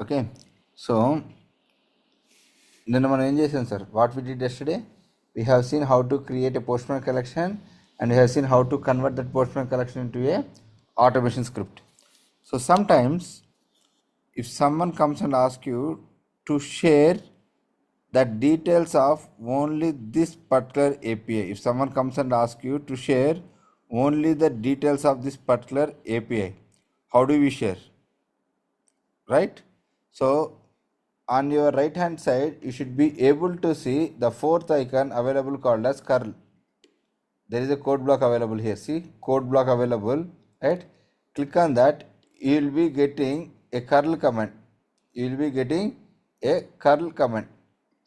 Okay, so then మనం ఏం చేసాం sir what we did yesterday we have seen how to create a postman collection and we have seen how to convert that postman collection into a automation script. So sometimes if someone comes and asks you to share the details of only this particular API, if someone comes and asks you to share only the details of this particular API, how do we share? Right? So on your right hand side you should be able to see the fourth icon available called as curl. There is a code block available here. See, code block available, right? Click on that. You will be getting a curl command. You will be getting a curl command.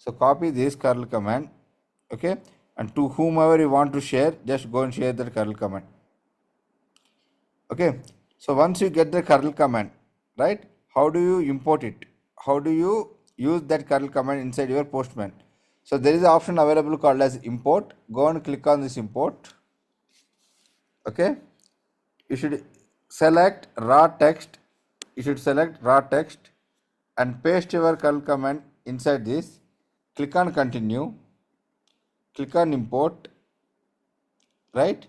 So copy this curl command, okay, and to whomever you want to share, just go and share that curl command. Okay, so once you get the curl command, right, how do you import it? How do you use that curl command inside your postman? So there is an option available called as import. Go and click on this import. Okay, you should select raw text. You should select raw text and paste your curl command inside this. Click on continue. Click on import. Right,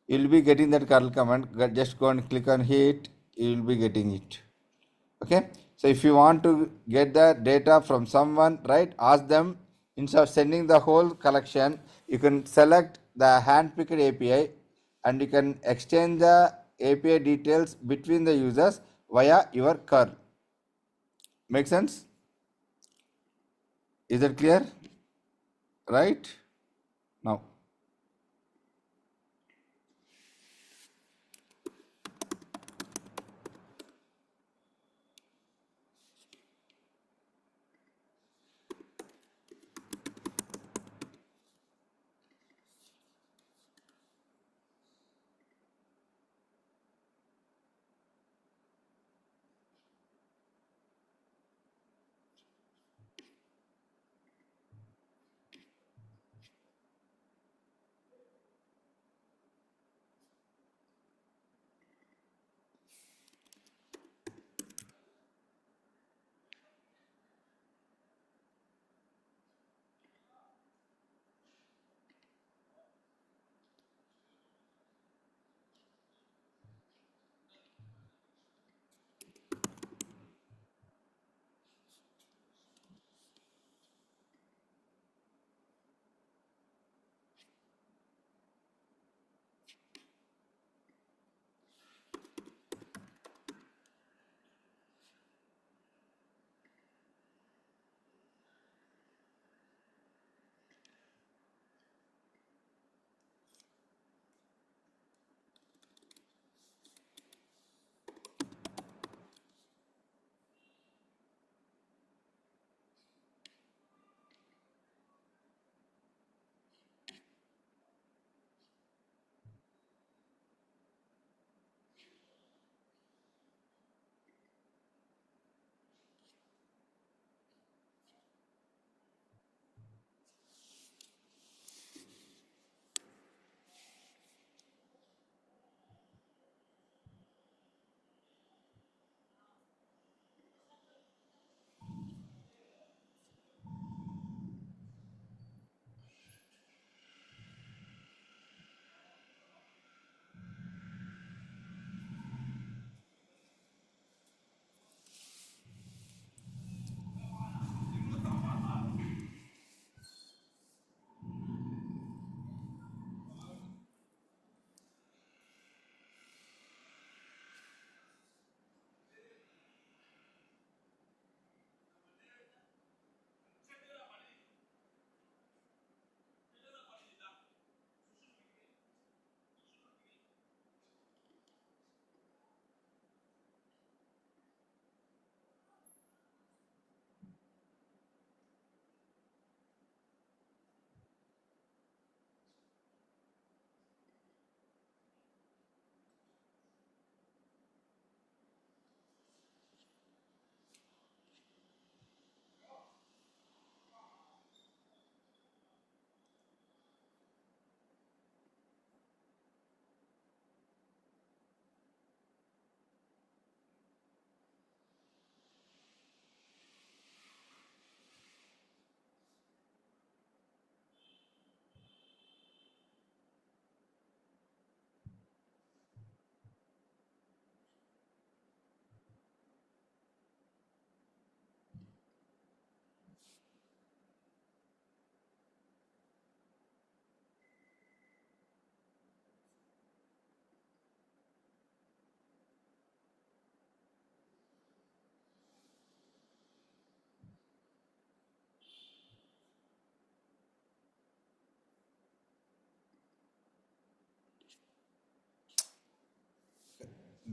you will be getting that curl command. Just go and click on it. You will be getting it. Okay, so if you want to get the data from someone, right, ask them. Instead of sending the whole collection, you can select the handpicked API and you can exchange the API details between the users via your curl. Make sense? Is that clear? Right now,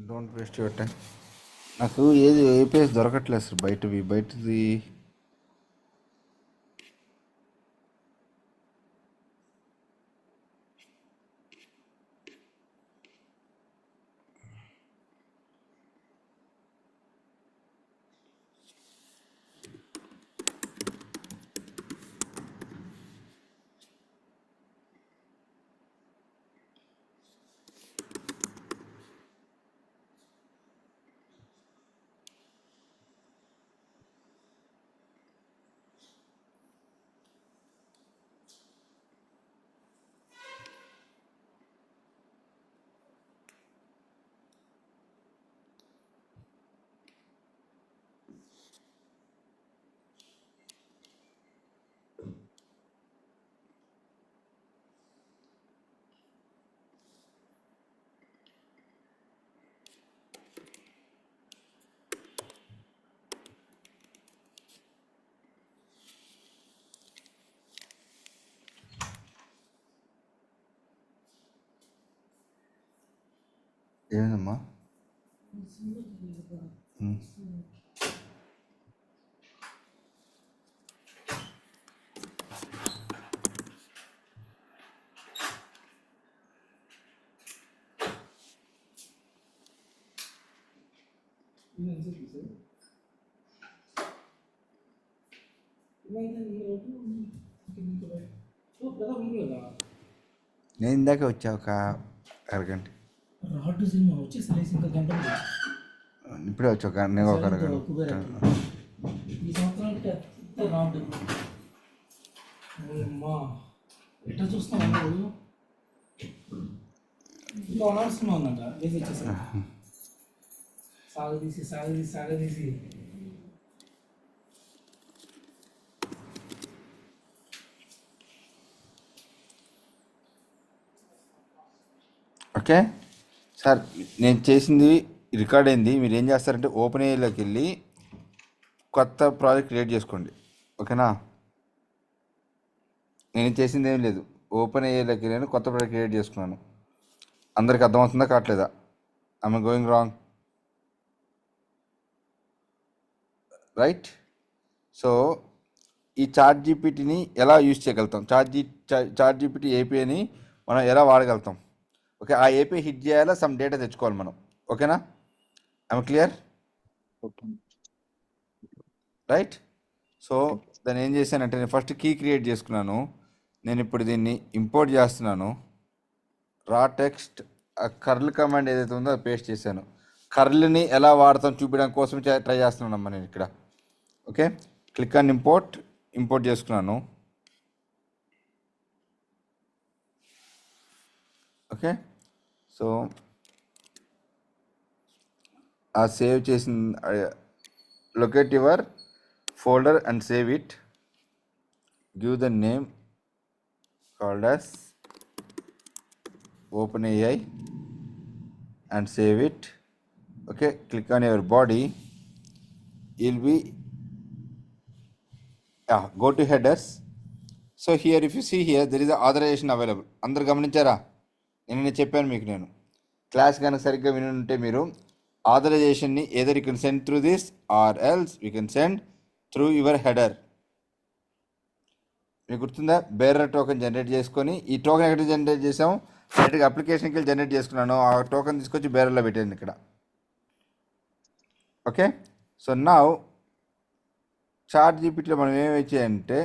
don't waste your time. నాకు ఏది APS దొరకట్లేదు sir బయటది. ఏమమ్మా? నేను ఇందాక వచ్చా ఒక అరగంట. ఇప్పుడే వచ్చా నేను ఒక అరగంట. ఎట్లా చూస్తున్నావు? ఇంకా వనాల్సిన ఉందంట. సాగదీసి ఓకే సార్, నేను చేసింది రికార్డ్ అయింది. మీరు ఏం చేస్తారంటే ఓపెన్ ఏఐలోకి వెళ్ళి కొత్త ప్రాజెక్ట్ క్రియేట్ చేసుకోండి. ఓకేనా? నేను చేసింది ఏం లేదు. ఓపెన్ ఏఐలోకి వెళ్ళి కొత్త ప్రాజెక్ట్ క్రియేట్ చేసుకున్నాను. అందరికి అర్థమవుతుందా కావట్లేదా? I'm going wrong, right? So ఈ చాట్ జీపీటీని ఎలా యూజ్ చేయగలుగుతాం, చాట్ జీపీటీ ఏపీఐని మనం ఎలా వాడగలుగుతాం? ఓకే, ఆ ఏపీ హిట్ చేయాలా, సమ్ డేటా తెచ్చుకోవాలి మనం. ఓకేనా? I'm clear, right? సో దాన్ని ఏం చేశానంటే నేను ఫస్ట్ కీ క్రియేట్ చేసుకున్నాను. నేను ఇప్పుడు దీన్ని ఇంపోర్ట్ చేస్తున్నాను. రా టెక్స్ట్ కర్ల్ కమాండ్ ఏదైతే ఉందో అది పేస్ట్ చేశాను. కర్ల్ని ఎలా వాడతాం చూపించడం కోసం ట్రై చేస్తున్నానమ్మా నేను ఇక్కడ. ఓకే, క్లిక్ ఆన్ ఇంపోర్ట్ చేసుకున్నాను. ఓకే, సో ఆ సేవ్ చేసిన locate your folder and save it. Give the name called as OpenAI and save it. Okay, click on your body. You'll be go to headers. So here if you see here there is a authorization available. అందరు గమనించారా? నేను చెప్పాను మీకు, నేను class కనుక సరిగ్గా వినుంటే మీరు ఆథరైజేషన్ని either you can send through this or else you can send through your header. మీకు గుర్తుందా? బేరర్ టోకెన్ జనరేట్ చేసుకొని, ఈ టోకెన్ ఎక్కడ జనరేట్ చేసాము? డైరెక్ట్గా అప్లికేషన్కి వెళ్ళి జనరేట్ చేసుకున్నాను. ఆ టోకెన్ తీసుకొచ్చి బేరర్లో పెట్టాను ఇక్కడ. ఓకే, సో నా చాట్ జీపీటీలో మనం ఏమి చేయాలంటే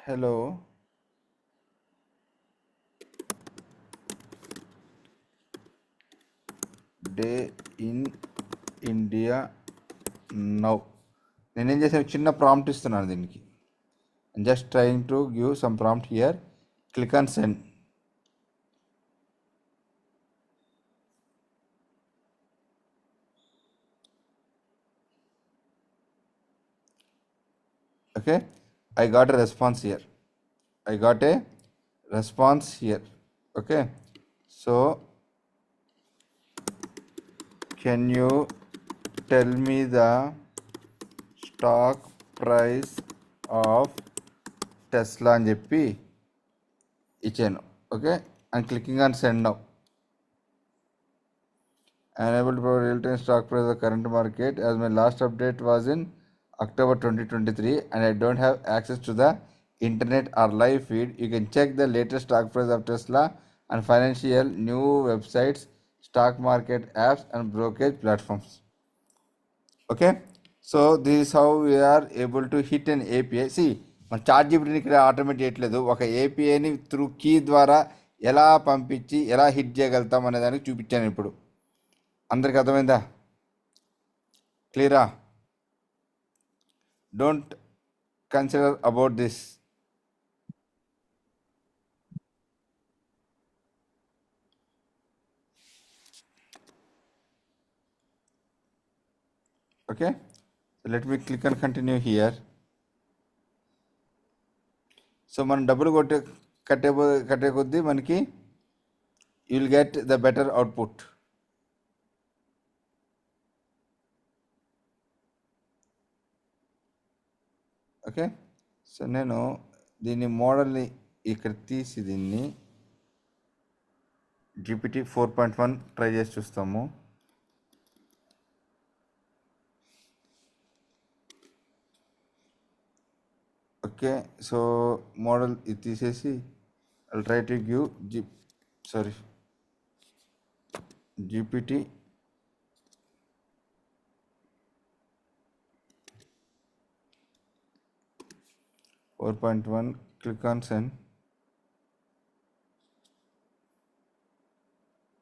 hello day in India now. నేనేం చేసాను, చిన్న ప్రాంప్ట్ ఇస్తున్నాను దీనికి. Just trying to give some prompt here. Click on send. Okay, I got a response here. Okay, so can you tell me the stock price of Tesla అని చెప్పి ఇచ్చాను. Okay, and clicking on send now. I am able to provide real-time stock price of the current market as my last update was in October 2023 and I don't have access to the internet or live feed. You can check the latest stock price of Tesla and financial new websites, stock market apps and brokerage platforms. Okay, so this is how we are able to hit an API. See, మన chart జీపీటీని ఇక్కడ automate చేయట్లేదు, ఒక ఏపీఐని through key ద్వారా ఎలా పంపించి ఎలా hit చేయగలుగుతాం అనే దానికి చూపించాను ఇప్పుడు. అందరికి అర్థమైందా? క్లియరా? Don't consider about this. Okay, let me click and continue here. So మనం డబ్బులు కట్టే కొద్దీ మనకి you will get the better output. Okay, so నేను దీన్ని మోడల్ని ఇక్కడ తీసి దీన్ని GPT 4.1 ట్రై చేసి చూస్తాము. ఓకే, సో మోడల్ ఇది తీసేసి I try to give GPT 4.1, click on send,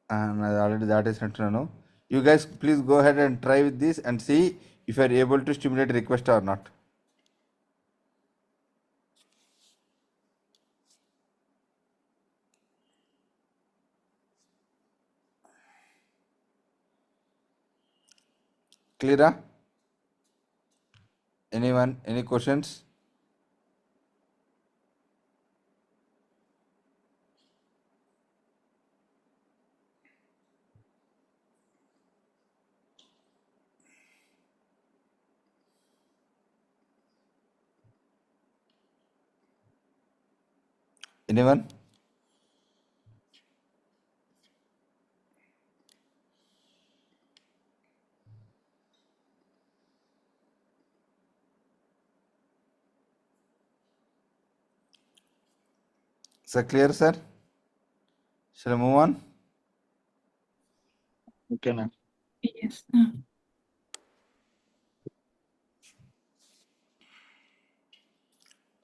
and I already that is sent now. You guys please go ahead and try with this and see if you are able to stimulate request or not. Clear? Anyone, any questions? Anyone? So clear, sir? Shall I move on? Okay, ma'am. Yes.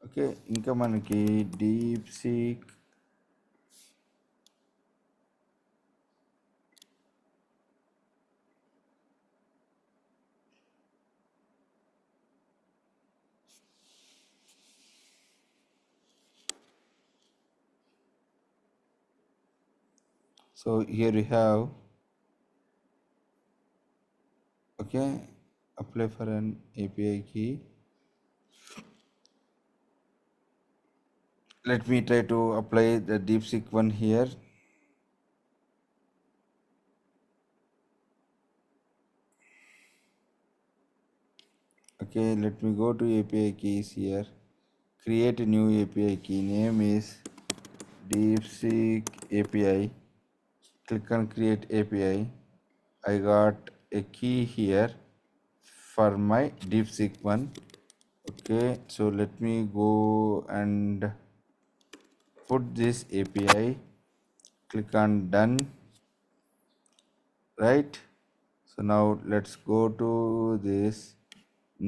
Okay, ఇంకా మనకి deep seek so here we have, okay, apply for an API key. Let me try to apply the DeepSeek one here. Okay, let me go to API keys here. Create a new API key. Name is DeepSeek API. Click on create API. I got a key here for my DeepSeek one. Okay, so let me go and put this API. Click on done. Right, so now let's go to this.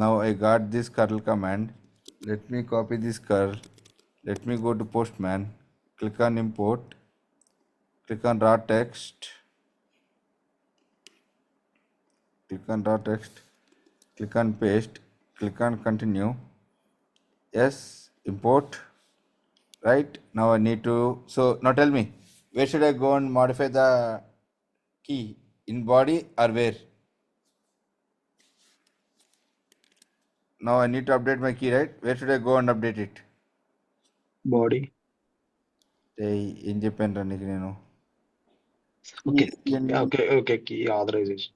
Now I got this curl command. Let me copy this curl. Let me go to Postman. Click on import. Click on raw text. Click on raw text. Click on paste. Click on continue. Yes, import. Right, now I need to, so now tell me, where should I go and modify the key? In body or where? Now I need to update my key, right? Where should I go and update it? Body. ఏం చెప్పాను రా నీకు నేను? Okay. Okay. Key authorization.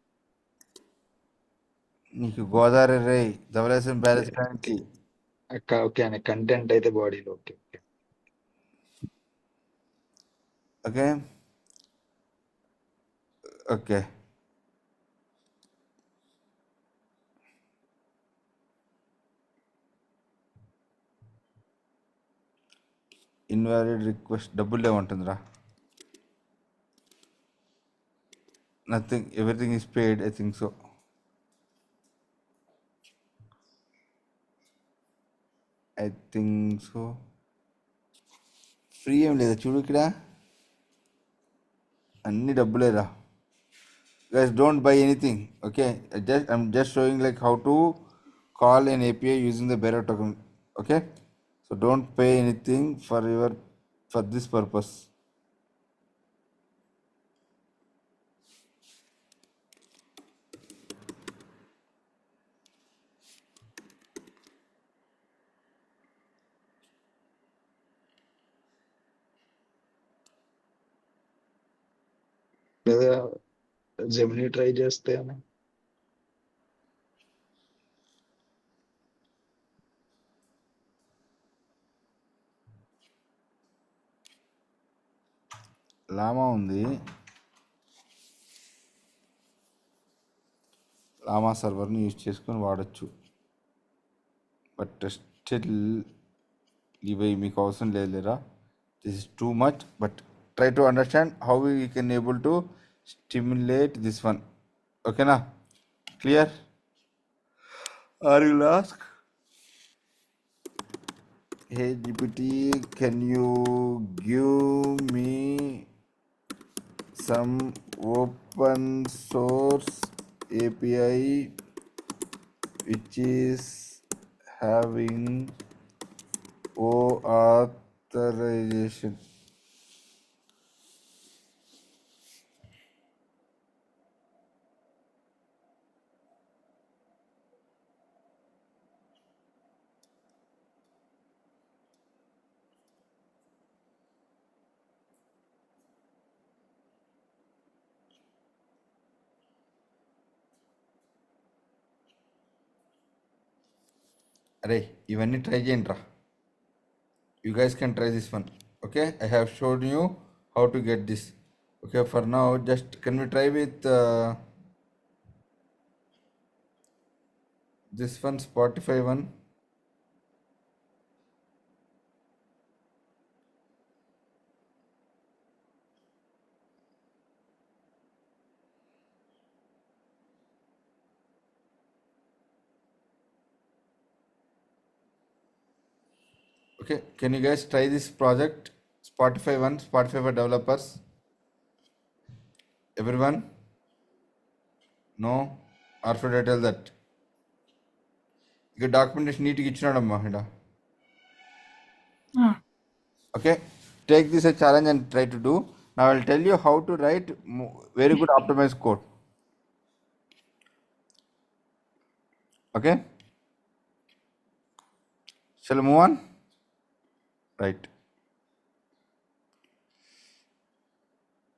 నీకు గోదావరి రే Dhavaleswaram balance నుంచి okay అండి, content అయితే బాడీలో. Okay okay. Okay, okay. Invalid request double ఉంటుందిరా. Nothing, everything is paid, I think so. I think so. Free ఏం లేదా చూడు ఇక్కడ, అన్ని డబ్బులేరా. Guys, don't buy anything. Okay, I'm just showing like how to call an API using the bearer token. Okay, so don't pay anything for this purpose. లేదా Gemini try చేస్తే అని. లామా ఉంది, లామా సర్వర్ని యూజ్ చేసుకొని వాడచ్చు. బట్ స్టిల్ ఇవి మీకు అవసరం లేదులేరా. This is too much. But try to understand how we can able to stimulate this one. ఓకేనా? Clear? Are you lost? Hey GPT, can you give me some open source API which is having O authorization? అరే ఇవన్నీ try చేయండి రా. You guys can try this one. Okay, I have showed you how to get this. Okay, for now just can we try with this one, Spotify one? Okay, can you guys try this project? Spotify one, Spotify for developers. Everyone? No? Or should I tell that? ఇక documentation నీట్గా ఇచ్చినాడమ్మా ఇక్కడ. Okay, take this a challenge and try to do. Now I'll tell you how to write very good optimized code. Okay, shall we move on? Right.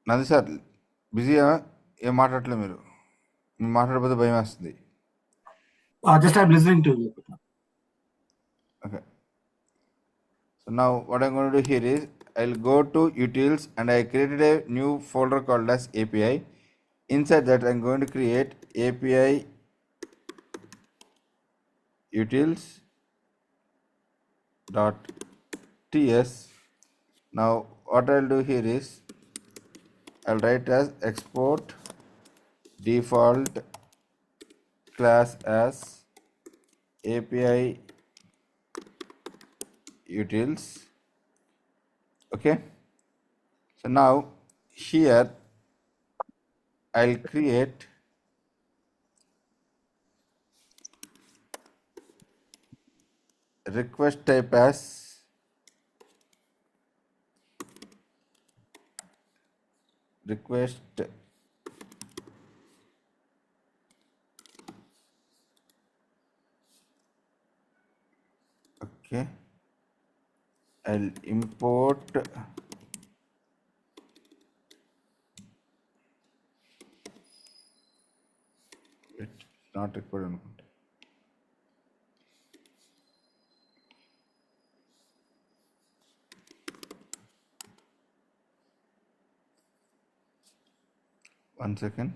Nandi sir బిజీయా? ఏం మాట్లాడట్లేదు మీరు మాట్లాడకపోతే భయం వేస్తుంది. Just I'm listening to you. Okay, so now what I'm going to do here is I'll go to utils and I created a new folder called as API. Inside that I'm going to create API utils dot ts. Now what I'll do here is I'll write as export default class as API utils. Okay, so now here I'll create request type as request okay. I'll import it's not required. 1 second.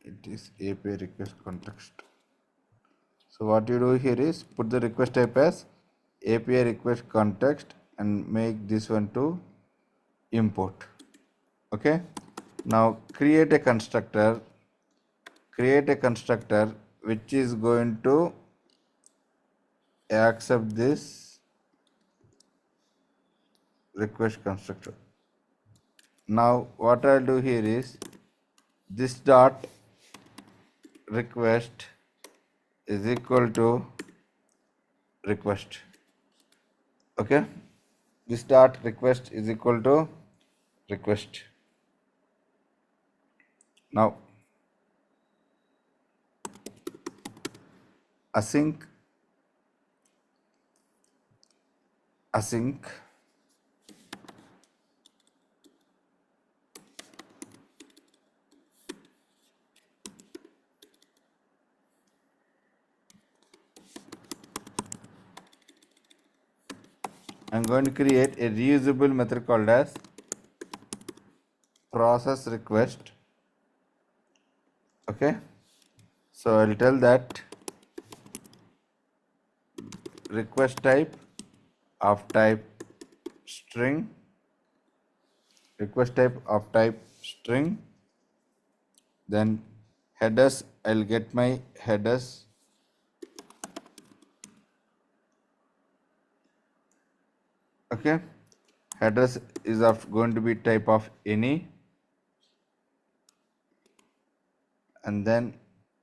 It is API request context. So what you do here is put the request type as API request context and make this one to import. Okay. Now create a constructor which is going to accept this request constructor. Now what I'll do here is this dot request is equal to request. Okay, this dot request is equal to request. Now async I'm going to create a reusable method called as process request. Okay, so I'll tell that request type of type string, then headers, I'll get my headers. Okay, headers is going to be type of any, and then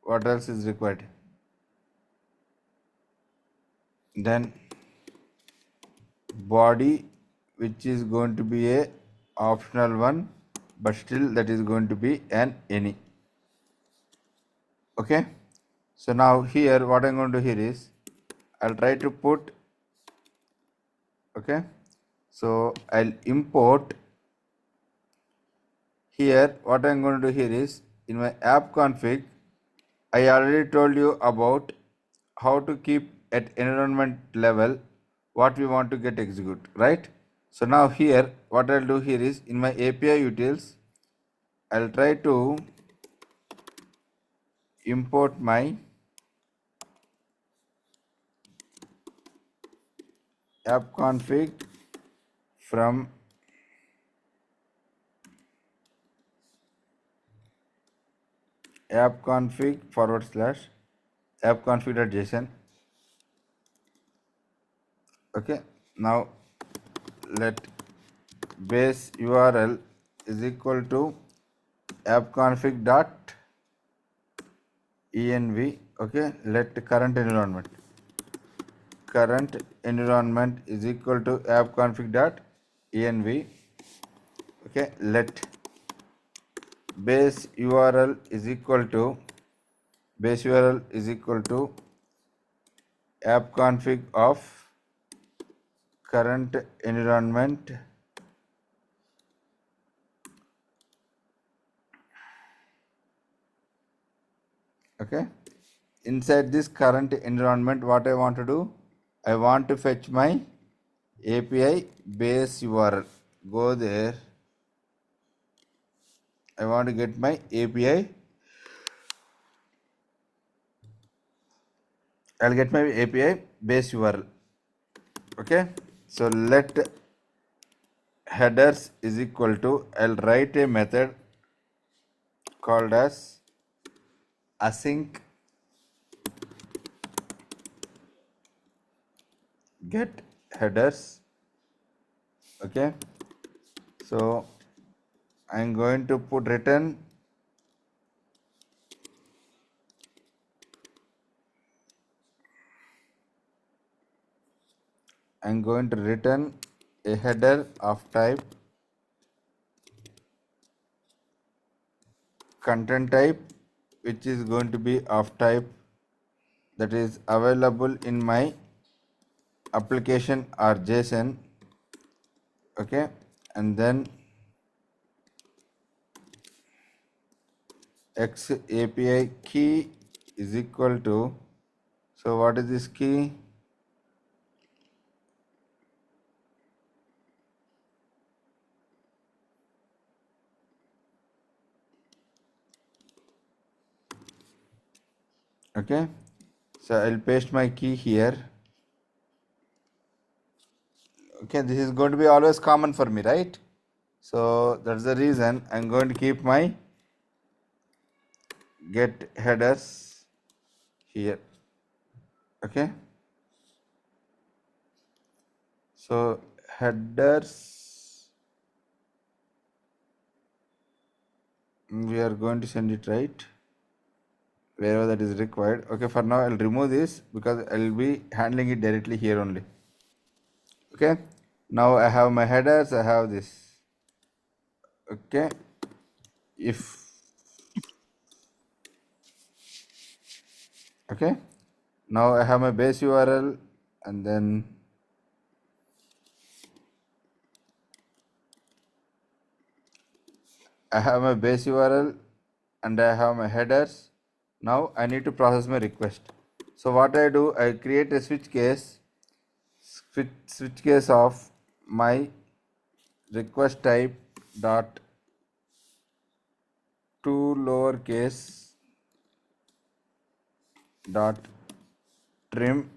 what else is required? Then body, which is going to be a optional one, but still that is going to be an any. Okay, so now here what I'm going to do here is I'll try to put, okay, so I'll import here. What I'm going to do here is in my app config, I already told you about how to keep at environment level what we want to get execute, right? So now here what I'll do here is in my API utils, I'll try to import my app config from app config / app config.json. Okay, now let base URL is equal to appconfig.env. okay, let current environment is equal to appconfig.env. okay, let base URL is equal to appconfig of current environment okay. Inside this current environment, what I want to do, I want to fetch my API base URL. Go there. I want to get my API. I'll get my API base URL. Okay, so let headers is equal to, I'll write a method called as async get headers. Okay, so I'm going to put return I'm going to return a header of type content type, which is going to be of type that is available in my application or JSON. Okay, and then X API key is equal to, So what is this key? Okay, so I'll paste my key here. Okay, this is going to be always common for me, right? So that's the reason I'm going to keep my get headers here. Okay, so headers, we are going to send it right wherever that is required. Okay, for now I'll remove this because I'll be handling it directly here only. Okay, now I have my headers, I have this. Okay, if okay, now I have my base URL, and then I have my base URL and I have my headers. Now I need to process my request. So what I do, I create a switch case of my request type dot to lowercase dot trim.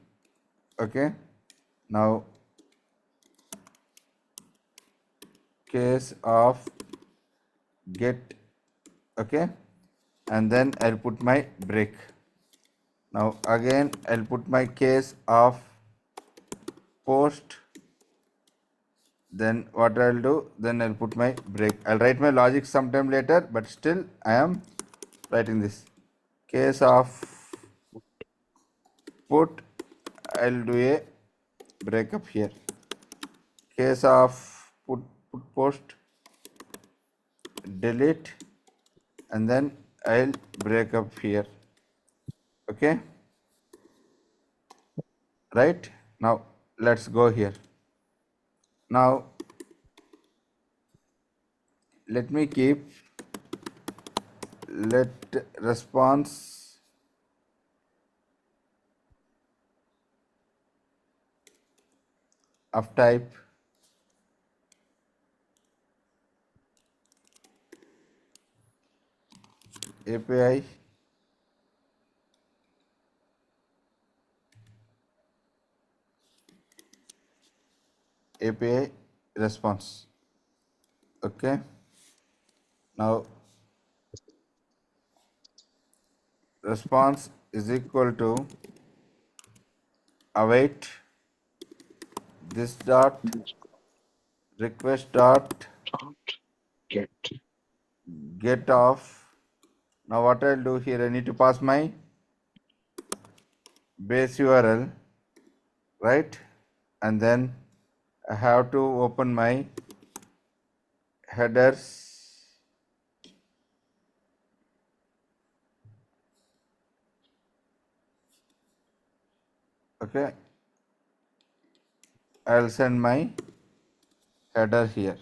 Okay, now case of get. Okay, and then I'll put my break. Now again I'll put my case of post, then what I'll do, then I'll put my break. I'll write my logic sometime later, but still I am writing this. Case of put, I'll do a breakup here. Case of put post, delete, and then I'll break up here. Okay, right? Now let's go here. Now let me keep let response of type API response. Okay, now response is equal to await this dot request dot Get. get of. Now what I'll do here, I need to pass my base URL, right? And then I have to open my headers. Okay, I'll send my header here.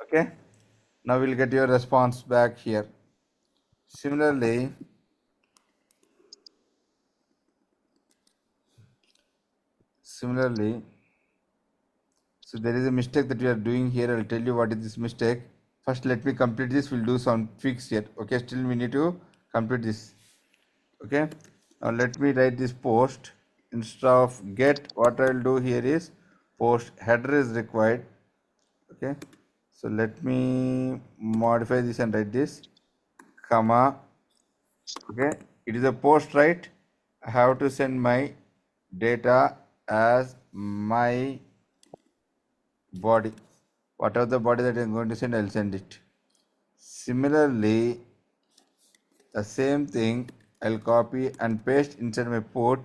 Okay, now we'll get your response back here. Similarly, so there is a mistake that we are doing here. I'll tell you what is this mistake. First, let me complete this. We'll do some fix here. Okay, still we need to complete this. Okay, now let me write this post. Instead of get, what I'll do here is post header is required. Okay, so let me modify this and write this comma. Okay, it is a post, right? I have to send my data as my body. Whatever the body that I'm going to send, I'll send it. Similarly, the same thing I'll copy and paste inside my put.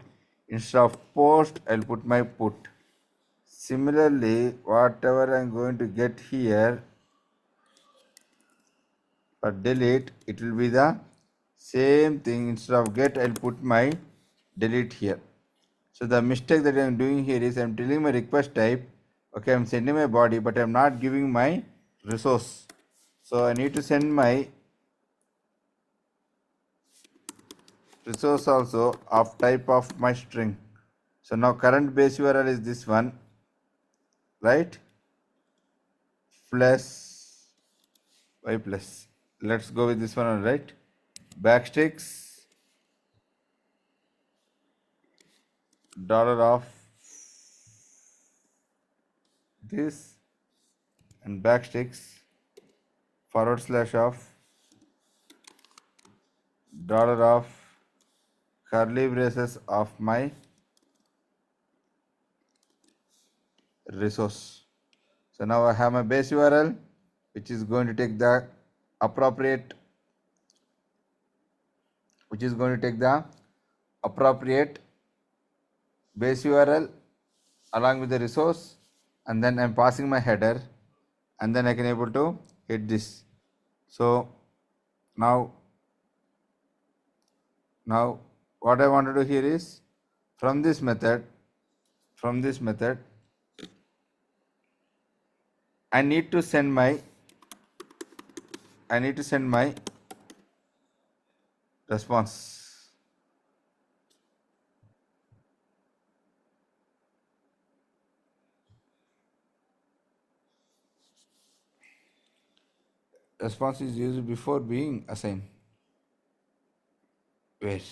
Instead of post, I'll put my put. Similarly, whatever I'm going to get here for delete, it will be the same thing. Instead of get, I'll put my delete here. So the mistake that I am doing here is I am telling my request type, okay, I am sending my body, but I am not giving my resource. So I need to send my resource also of type of my string. So now current base URL is this one, right? Plus y plus. Let's go with this one, right? Backsticks dollar of this and backsticks forward slash of dollar of curly braces of my resource. So now I have my base URL, which is going to take the appropriate, base URL along with the resource, and then I'm passing my header, and then I can able to hit this. So now what I want to do here is from this method I need to send my response. Response is used before being assigned. Wait.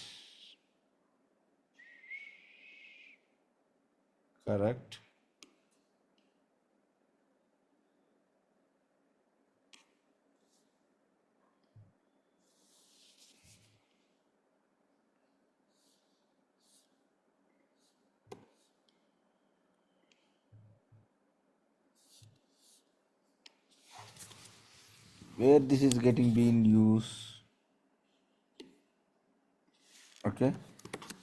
Correct. Where this is getting being used. Okay,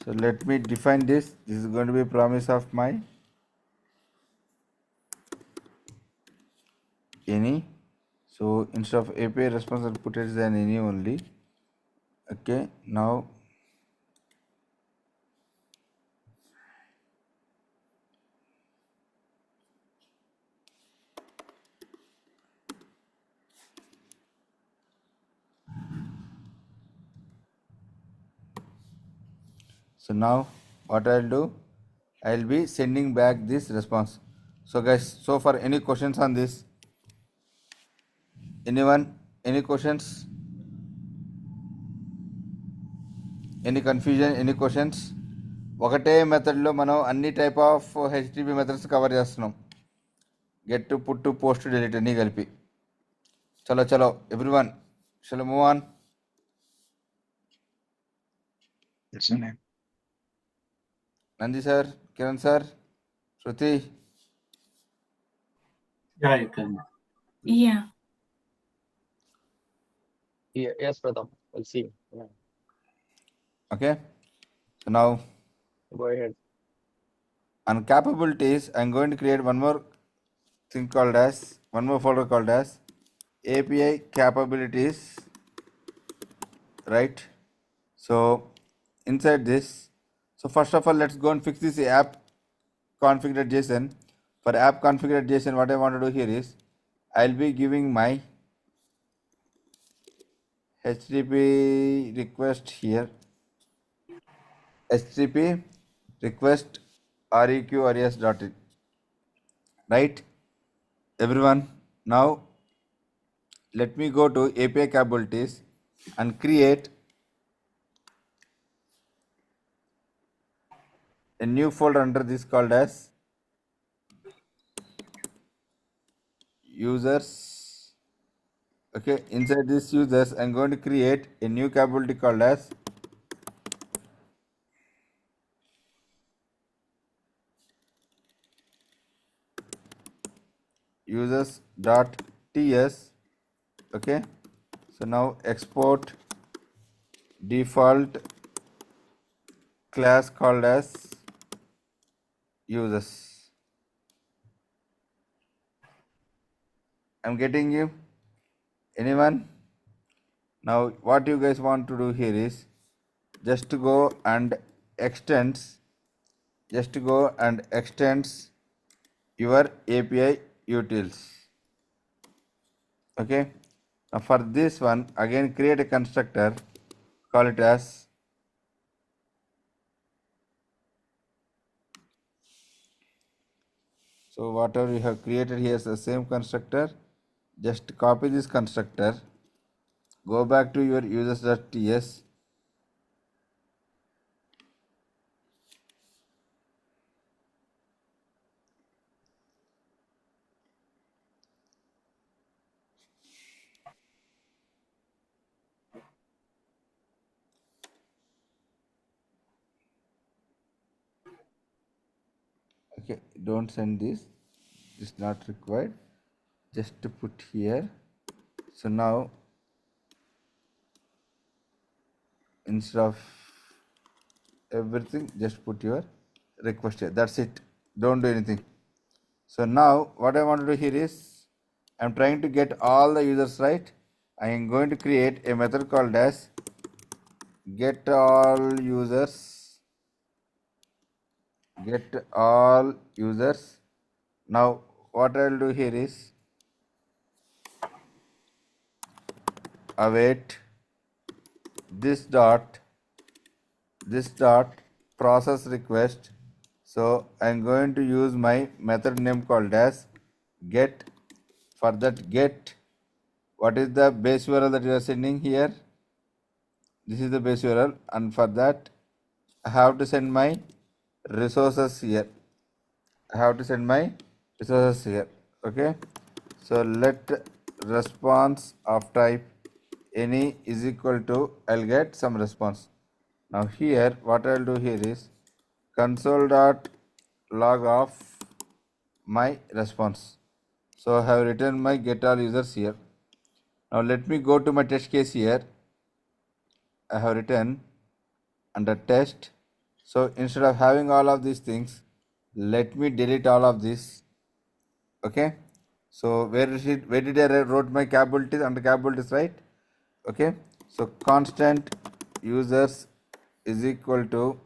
so let me define this. This is going to be a promise of my any. So instead of API response, I'll put it as an any only. Okay, now what I'll do, I'll be sending back this response. So guys, so far any questions on this? Anyone? Any questions? Any confusion? Any questions? ఒకటే మెథడ్లో మనం అన్ని type of HTTP methods cover చేస్తున్నాం. Get to put to post delete అన్నీ కలిపి. చలో everyone shall move on. Yes, sir. Nandi sir, Kiran sir, Shruti. Yeah, you can. Yeah. Yes, Pratap. We'll see. Yeah. Okay, so now Go ahead. on capabilities I'm going to create one more folder called as API capabilities, right? So inside this, so first of all let's go and fix this app configure.json. For app configure.json, what I want to do here is I'll be giving my HTTP request here, HTTP request req.res.in, right? Everyone, now let me go to API capabilities and create a new folder under this called as users. Okay, inside this users I'm going to create a new capability called as users.ts. okay, so now export default class called as users. I'm getting you. Anyone? Now what you guys want to do here is just to go and extends just go and extends your API utils. Okay. Now for this one, again create a constructor, call it as so whatever we have created here is the same constructor. Just copy this constructor, go back to your users.ts, okay, don't send this, it's not required, just to put here. So now instead of everything, just put your request here, that's it, don't do anything. So now what I want to do here is I'm trying to get all the users, right? I am going to create a method called as get all users, get all users. Now what I'll do here is await this dot process request. So I'm going to use my method name called as get. For that get, what is the base URL that you are sending here? This is the base URL, and for that I have to send my resources here. I have to send my resources here. Okay. So let response of type any is equal to, I'll get some response. Now here what I'll do here is console dot log of my response. So I have written my get all users here. Now let me go to my test case here. I have written under test. So instead of having all of these things, let me delete all of this. Okay. So where did I wrote my capabilities? Under capabilities, right? Okay. So constant users is equal to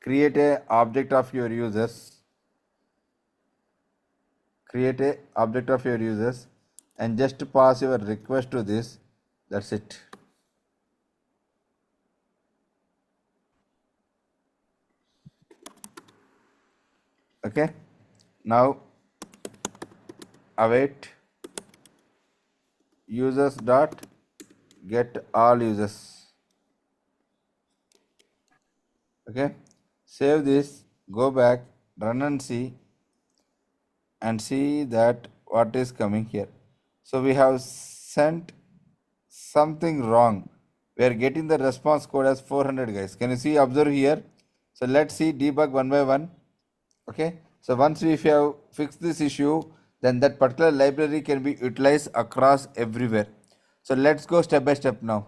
create a object of your users. Create a object of your users and just pass your request to this. That's it. Okay. Now await users dot get all users. Okay. Save this, go back, run and see that what is coming here. So we have sent something wrong. We are getting the response code as 400, guys. Can you see, observe here? So let's see, debug one by one. Okay. So once we have fixed this issue, then that particular library can be utilized across everywhere. So let's go step by step now.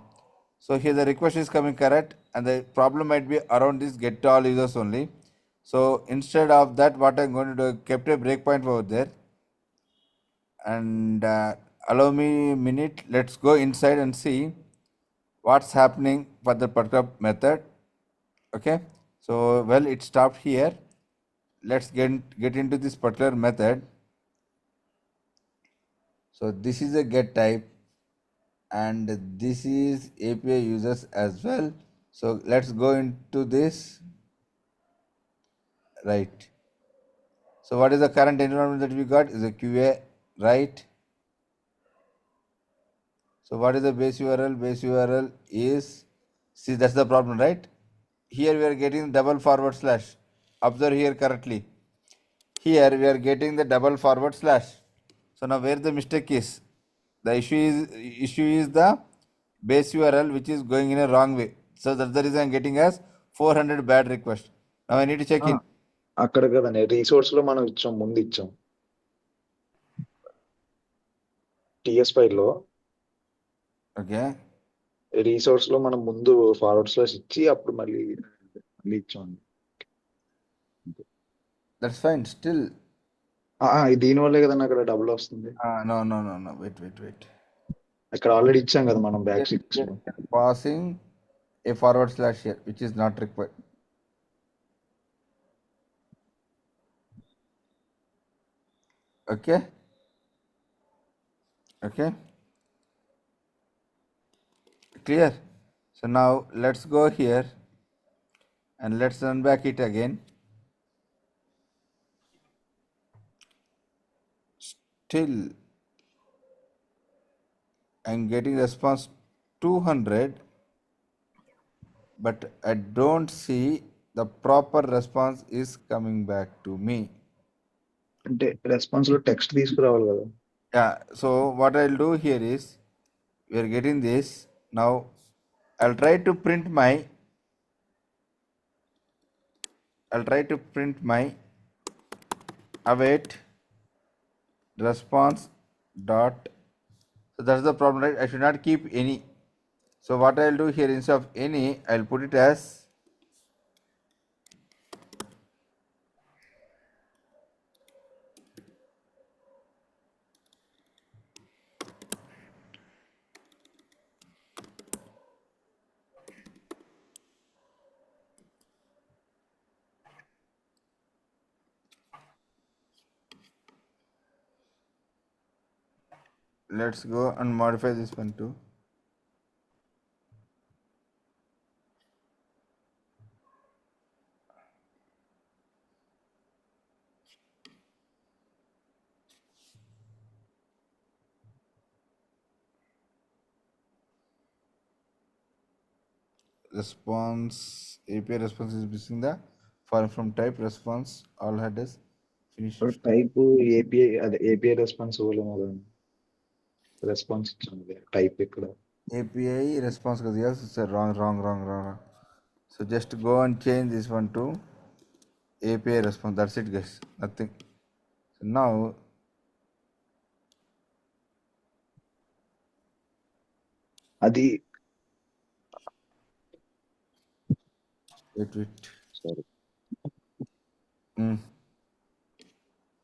So here the request is coming correct, and the problem might be around this get all users only. So instead of that, what I'm going to do, I kept a breakpoint over there, and allow me a minute. Let's go inside and see what's happening for the particular method. Okay. So well, it stopped here. Let's get into this particular method. So this is a get type, and this is API users as well. So let's go into this. Right. So what is the current environment that we got? Is a QA, right? So what is the base URL? Base URL is, see, that's the problem, right? Here we are getting double forward slash. Observe here correctly. Here we are getting the double forward slash. So now where the mistake is? The issue is the base URL which is going in a wrong way. So that's the reason I'm getting as 400 bad request. Now I need to check in. అక్కడ కదండి resource లో మనం ఇచ్చాం ముందు ఇచ్చాం TS file లో Okay. Resource లో మనం ముందు ఫార్వర్డ్ స్లాష్ ఇచ్చి అప్పుడు మళ్ళీ ఇచ్చాం. That's fine. Still. దీని వల్లే కదండి అక్కడ డబుల్ వస్తుంది. No. Wait. అక్కడ ఆల్రెడీ ఇచ్చాం కదా మనం back six Passing a forward slash here, which is not required. Okay. Okay. Clear? So now let's go here and let's run back it again. Still I'm getting response 200, but I don't see the proper response is coming back to me. అంటే response లో text తీసుకురావాలి కదా. Yeah, so what I'll do here is we are getting this. Now I'll try to print my await response dot. So that's the problem, right? I should not keep any. So what I'll do here, instead of any, I'll put it as let's go and modify this one too. Response API response is missing the form from type response all headers finish. Type API అదే API response ఇవ్వలేము కదా. Response ఇచ్చాను type ఇక్కడ. API response because yes, it's a wrong. So just go and change this one to API response. That's it, guys. Nothing. So now అది wait. Sorry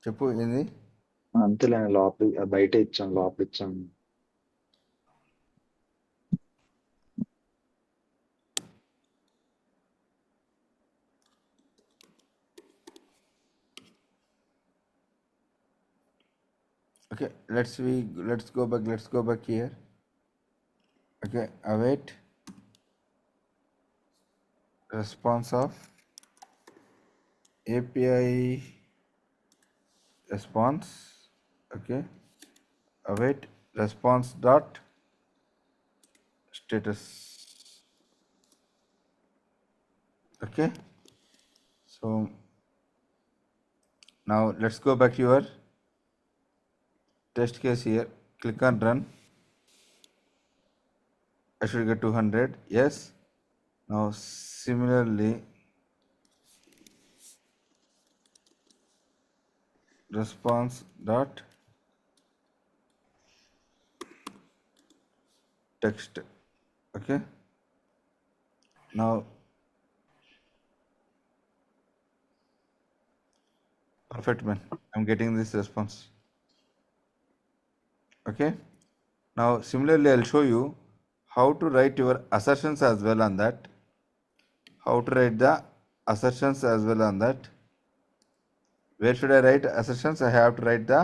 చెప్పు ఏంది? అంతేలే, లోపల బయట ఇచ్చాను, లోపల ఇచ్చాను. Okay, let's go back here. Okay, await response of API response. Okay, await response dot status. Okay, so now let's go back to your test case here. Click on run. I should get 200. Yes. Now similarly response dot text. Okay, now perfect, man. I'm getting this response. Okay, now similarly I'll show you how to write your assertions as well on that. How to write the assertions as well on that. Where should I write assertions? I have to write the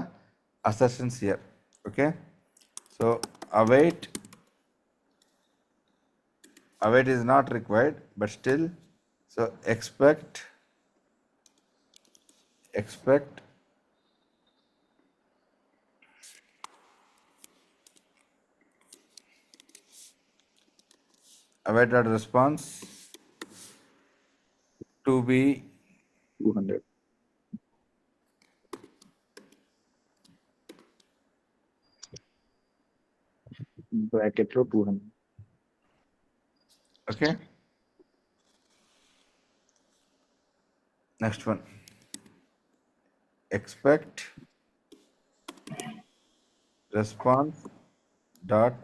assertions here. Okay, so await is not required, but still, so expect await dot response to be 200. Bracket లో 200. okay. Next one, expect response dot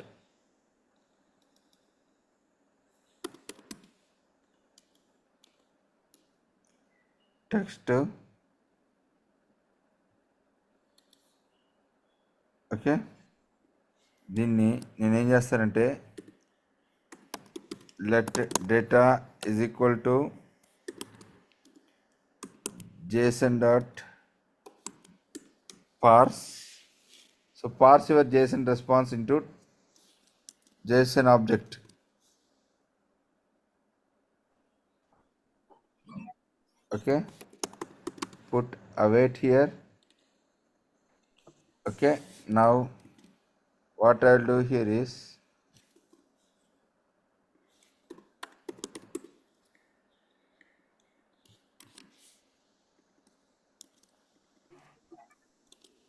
text. Okay, దీన్ని నేనేం చేస్తానంటే let data is equal to JSON dot parse. So parse your JSON response into JSON object. Okay, put await here. Okay, now what I'll do here is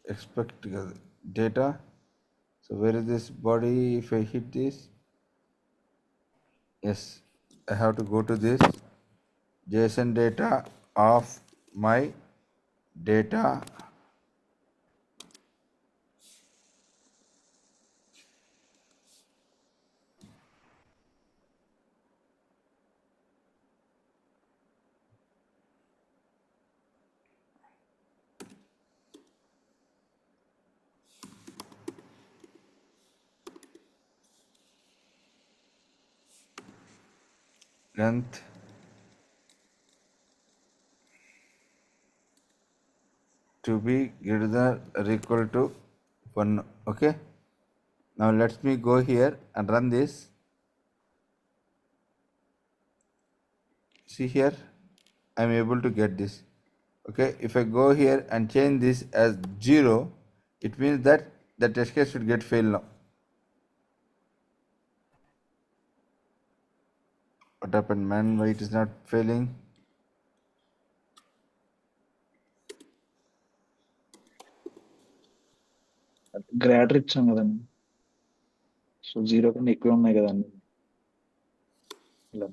expect data. So where is this body? If I hit this, yes, I have to go to this JSON data of my data length to be greater than or equal to 1. Okay, now let me go here and run this. See here, I am able to get this. Okay, if I go here and change this as 0, it means that the test case should get failed now. What happened, man? Why it is not failing? Greater ఇచ్చాం కదండి, so 0 కన్నా ఎక్కువ ఉన్నాయి కదండి ఇలా.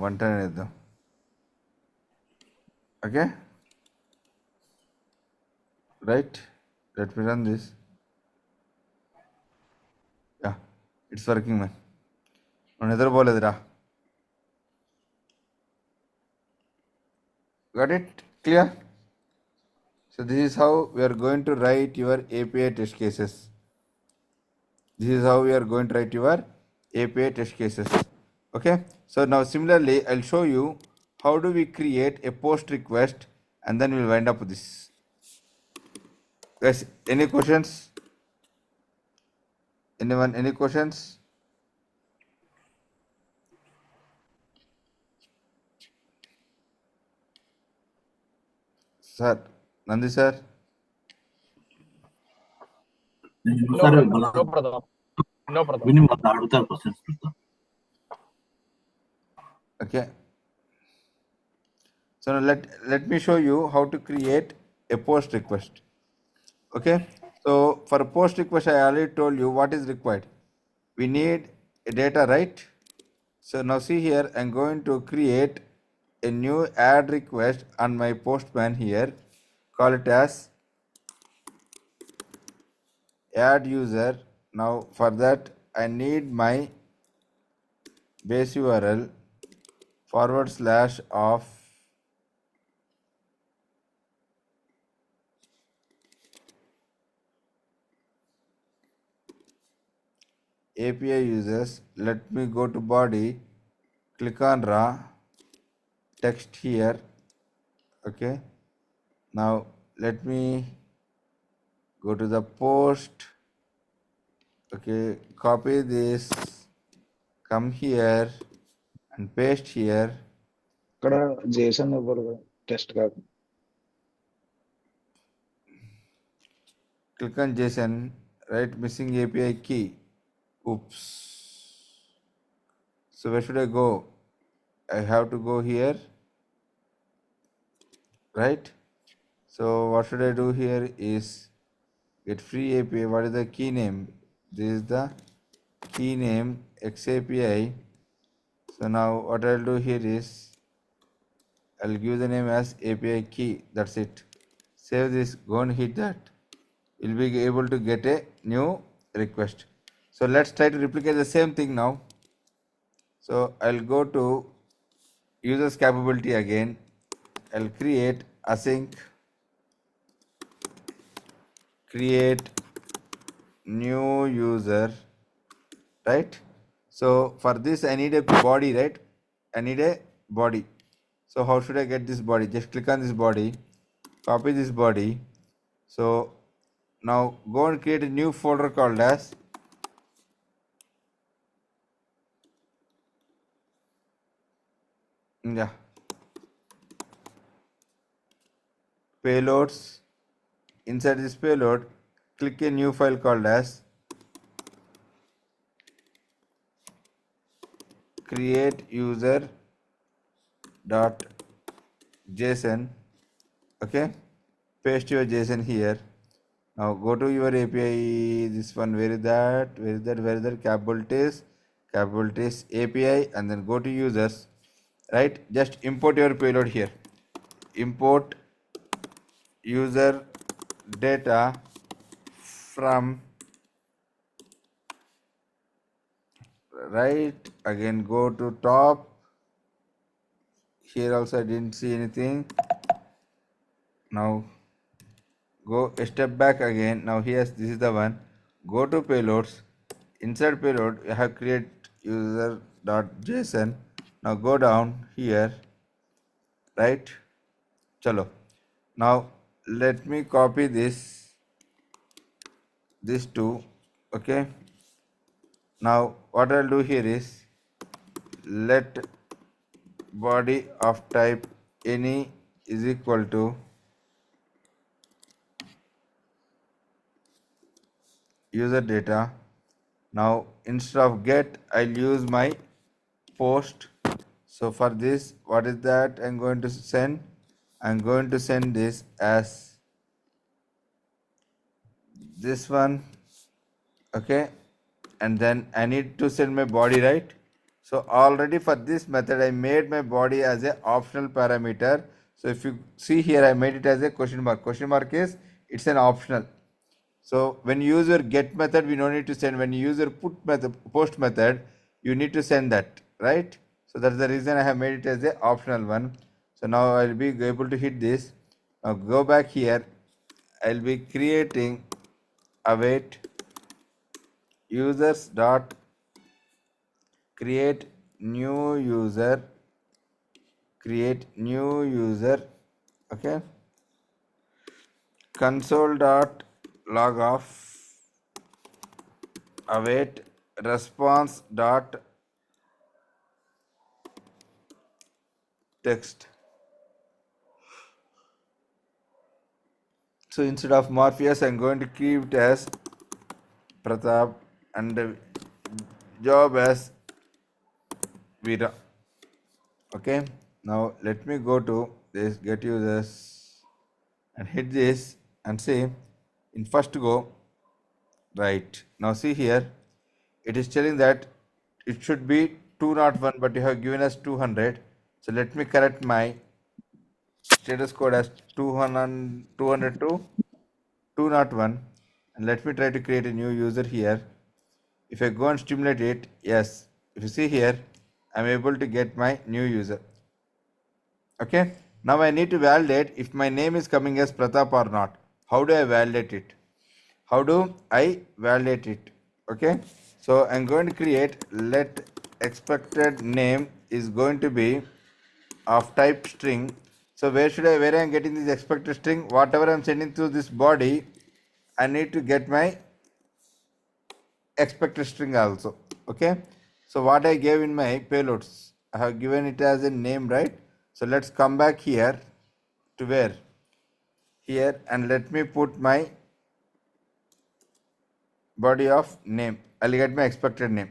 One time చేద్దాం. Okay, right, let me run this. Yeah, it's working, man. నువ్వు నిద్రపోలేదురా. Got it? Clear? So this is how we are going to write your API test cases. This is how we are going to write your API test cases. Okay, so now similarly I'll show you how do we create a post request, and then we'll wind up with this. Guys, any questions? Anyone, any questions? Sir, Nandi sir. Sir, No problem. No problem. విని మళ్ళీ అడుగుతారు questions. Okay, so now let me show you how to create a post request. Okay, so for a post request I already told you what is required. We need a data, right? So now see here, I'm going to create a new add request on my postman here. Call it as add user. Now for that I need my base URL / of API users. Let me go to body, click on raw text here. Okay, now let me go to the post. Okay, copy this, come here and paste here. ఇక్కడ Jason ఇవ్వరు test కాదు. Click on JSON, write missing API key. Oops. So where should I go? I have to go here, right? So what should I do here is get free API. What is the key name? This is the key name XAPI. So now what I'll do here is I'll give the name as API key. That's it. Save this, go and hit that. You'll be able to get a new request. So let's try to replicate the same thing now. So I'll go to users capability again. I'll create async create new user, right? So for this I need a body, right? I need a body. So how should I get this body? Just click on this body, copy this body. So now go and create a new folder called as payloads. Inside this payload, click a new file called as create user dot json. Okay, paste your json here. Now go to your API, this one, where is that, capabilities API, and then go to users, right? Just import your payload here, import user data from, right, again go to top. Here also I didn't see anything. Now go a step back again. Now here this is the one. Go to payloads. Inside payload you have create user.json. Now go down here, right? Chalo. Now let me copy this two. Okay. Now what I'll do here is let body of type any is equal to user data. Now instead of get I'll use my post. So for this, what is that I'm going to send? I'm going to send this as this one, okay, and then I need to send my body, right? So already for this method I made my body as a optional parameter. So if you see here I made it as a question mark. Question mark is it's an optional. So when you use your get method, we don't need to send. When you use your put method, post method, you need to send that, right? So that's the reason I have made it as a optional one. So now I'll be able to hit this. Now go back here. I'll be creating await users dot create new user, okay, console dot log off await response dot text. So instead of Morpheus, I'm going to keep it as Pratap and the job as Veera. Okay. Now let me go to this get users and hit this and see in first go, right. Now see here, it is telling that it should be 201, but you have given us 200. So let me correct my status code as 200, 202, 201, and let me try to create a new user here. If I go and stimulate it, yes, if you see here, I'm able to get my new user. Okay, now I need to validate if my name is coming as Pratap or not. How do I validate it? How do I validate it? Okay, so I'm going to create let expected name is going to be of type string. So where I'm getting this expected string? Whatever I'm sending to this body, I need to get my expected string also. Okay, so what I gave in my payloads, I have given it as a name, right? So let's come back here to where here and let me put my body of name. I'll get my expected name.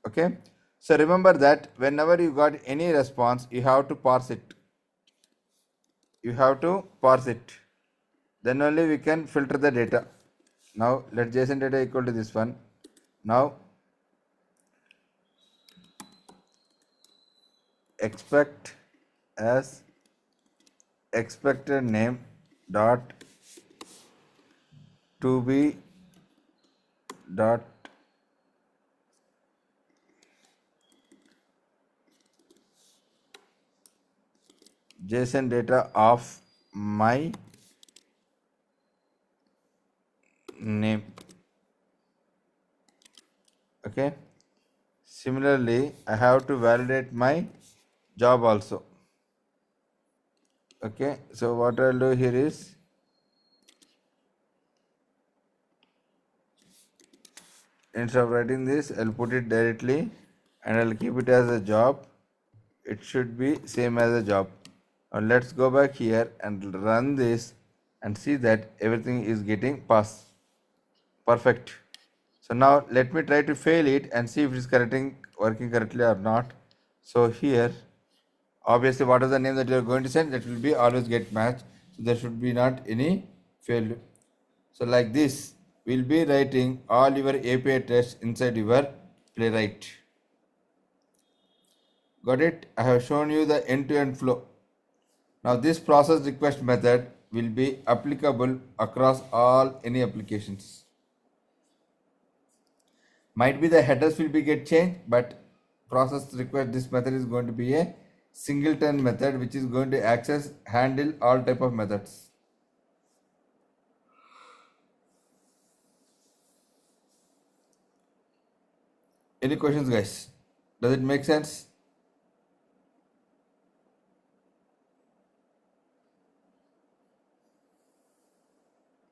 Okay, so remember that whenever you got any response, you have to parse it. Then only we can filter the data. Now let JSON data equal to this one. Now expect as expected name dot to be dot JSON data of my name. Okay. Similarly, I have to validate my job also. Okay. So what I'll do here is instead of writing this, I'll put it directly and I'll keep it as a job. It should be same as a job. Now let's go back here and run this and see that everything is getting passed. Perfect. So now let me try to fail it and see if it is working correctly or not. So here, obviously, what is the name that you are going to send? That will be always get match. So there should be not any failure. So like this, we'll be writing all your API tests inside your playwright. Got it? I have shown you the end-to-end flow. Now this process request method will be applicable across all any applications. Might be the headers will be get changed, but process request this method is going to be a singleton method which is going to handle all type of methods. Any questions, guys? Does it make sense?